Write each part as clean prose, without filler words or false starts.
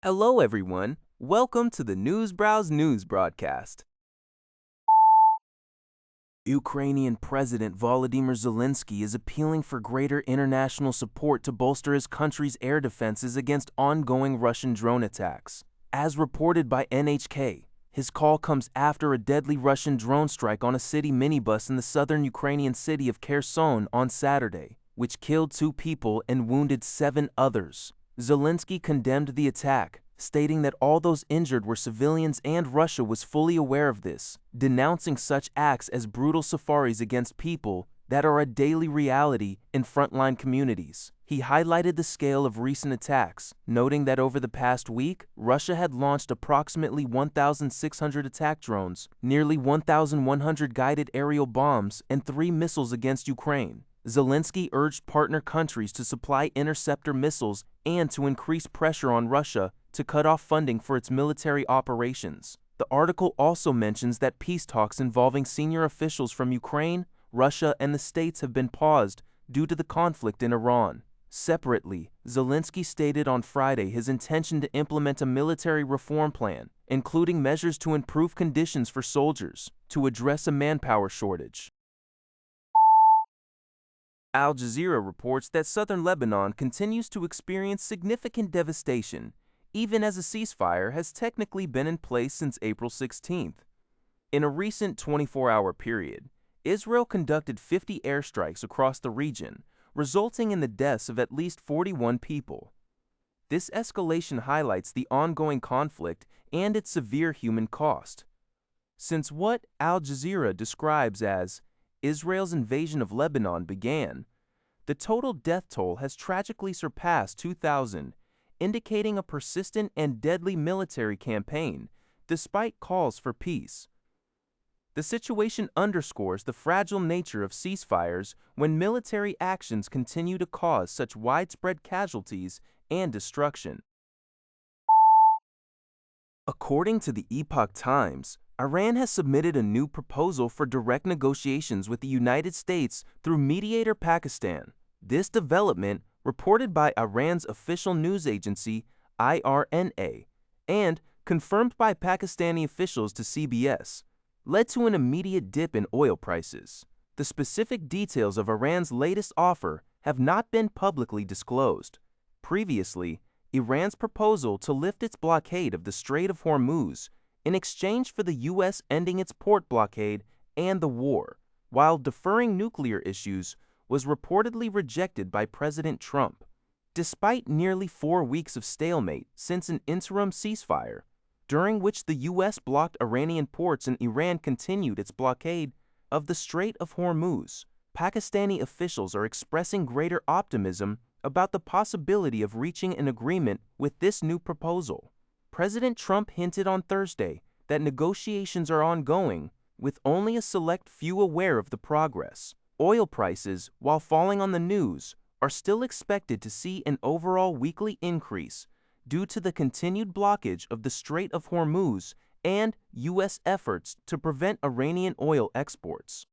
Hello everyone, welcome to the Newsbrowse News broadcast. Ukrainian President Volodymyr Zelenskyy is appealing for greater international support to bolster his country's air defenses against ongoing Russian drone attacks. As reported by NHK, his call comes after a deadly Russian drone strike on a city minibus in the southern Ukrainian city of Kherson on Saturday, which killed 2 people and wounded 7 others. Zelenskyy condemned the attack, stating that all those injured were civilians and Russia was fully aware of this, denouncing such acts as brutal safaris against people that are a daily reality in frontline communities. He highlighted the scale of recent attacks, noting that over the past week, Russia had launched approximately 1,600 attack drones, nearly 1,100 guided aerial bombs, and 3 missiles against Ukraine. Zelenskyy urged partner countries to supply interceptor missiles and to increase pressure on Russia to cut off funding for its military operations. The article also mentions that peace talks involving senior officials from Ukraine, Russia, and the States have been paused due to the conflict in Iran. Separately, Zelenskyy stated on Friday his intention to implement a military reform plan, including measures to improve conditions for soldiers, to address a manpower shortage. Al Jazeera reports that southern Lebanon continues to experience significant devastation, even as a ceasefire has technically been in place since April 16th. In a recent 24-hour period, Israel conducted 50 airstrikes across the region, resulting in the deaths of at least 41 people. This escalation highlights the ongoing conflict and its severe human cost. Since what Al Jazeera describes as Israel's invasion of Lebanon began, the total death toll has tragically surpassed 2,000, indicating a persistent and deadly military campaign, despite calls for peace. The situation underscores the fragile nature of ceasefires when military actions continue to cause such widespread casualties and destruction. According to the Epoch Times, Iran has submitted a new proposal for direct negotiations with the United States through mediator Pakistan. This development, reported by Iran's official news agency IRNA and confirmed by Pakistani officials to CBS, led to an immediate dip in oil prices. The specific details of Iran's latest offer have not been publicly disclosed. Previously, Iran's proposal to lift its blockade of the Strait of Hormuz in exchange for the U.S. ending its port blockade and the war, while deferring nuclear issues, was reportedly rejected by President Trump. Despite nearly 4 weeks of stalemate since an interim ceasefire, during which the U.S. blocked Iranian ports and Iran continued its blockade of the Strait of Hormuz, Pakistani officials are expressing greater optimism about the possibility of reaching an agreement with this new proposal. President Trump hinted on Thursday that negotiations are ongoing, with only a select few aware of the progress. Oil prices, while falling on the news, are still expected to see an overall weekly increase due to the continued blockage of the Strait of Hormuz and U.S. efforts to prevent Iranian oil exports.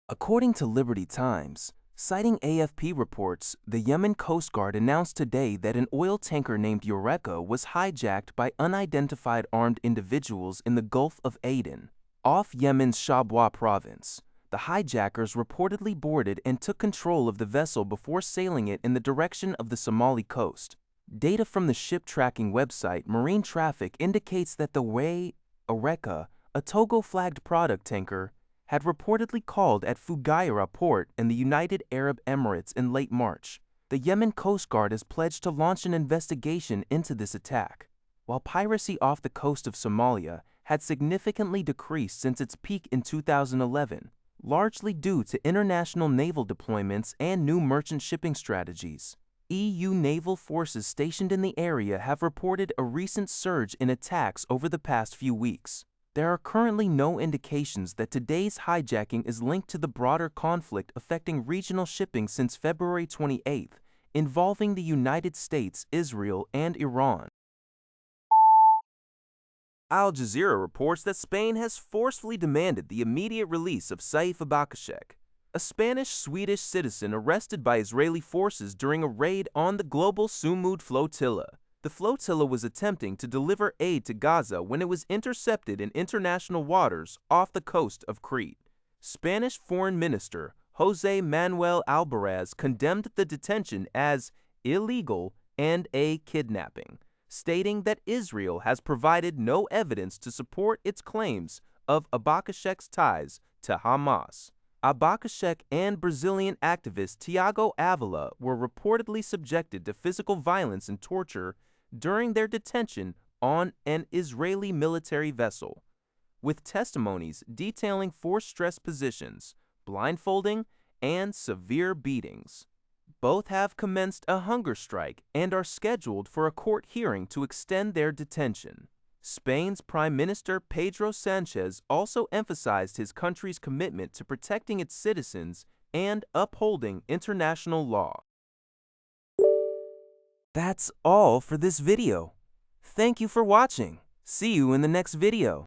According to Liberty Times, citing AFP reports, the Yemen Coast Guard announced today that an oil tanker named Eureka was hijacked by unidentified armed individuals in the Gulf of Aden, off Yemen's Shabwa province. The hijackers reportedly boarded and took control of the vessel before sailing it in the direction of the Somali coast. Data from the ship tracking website Marine Traffic indicates that the Eureka, a Togo-flagged product tanker, had reportedly called at Fujairah port in the United Arab Emirates in late March. The Yemen Coast Guard has pledged to launch an investigation into this attack. While piracy off the coast of Somalia had significantly decreased since its peak in 2011, largely due to international naval deployments and new merchant shipping strategies, EU naval forces stationed in the area have reported a recent surge in attacks over the past few weeks. There are currently no indications that today's hijacking is linked to the broader conflict affecting regional shipping since February 28th, involving the United States, Israel, and Iran. Al Jazeera reports that Spain has forcefully demanded the immediate release of Saif Abakashek, a Spanish-Swedish citizen arrested by Israeli forces during a raid on the global Sumud flotilla. The flotilla was attempting to deliver aid to Gaza when it was intercepted in international waters off the coast of Crete. Spanish Foreign Minister José Manuel Albaraz condemned the detention as illegal and a kidnapping, stating that Israel has provided no evidence to support its claims of Abakashek's ties to Hamas. Abakashek and Brazilian activist Tiago Avila were reportedly subjected to physical violence and torture during their detention on an Israeli military vessel, with testimonies detailing force-stressed positions, blindfolding, and severe beatings. Both have commenced a hunger strike and are scheduled for a court hearing to extend their detention. Spain's Prime Minister Pedro Sanchez also emphasized his country's commitment to protecting its citizens and upholding international law. That's all for this video. Thank you for watching. See you in the next video.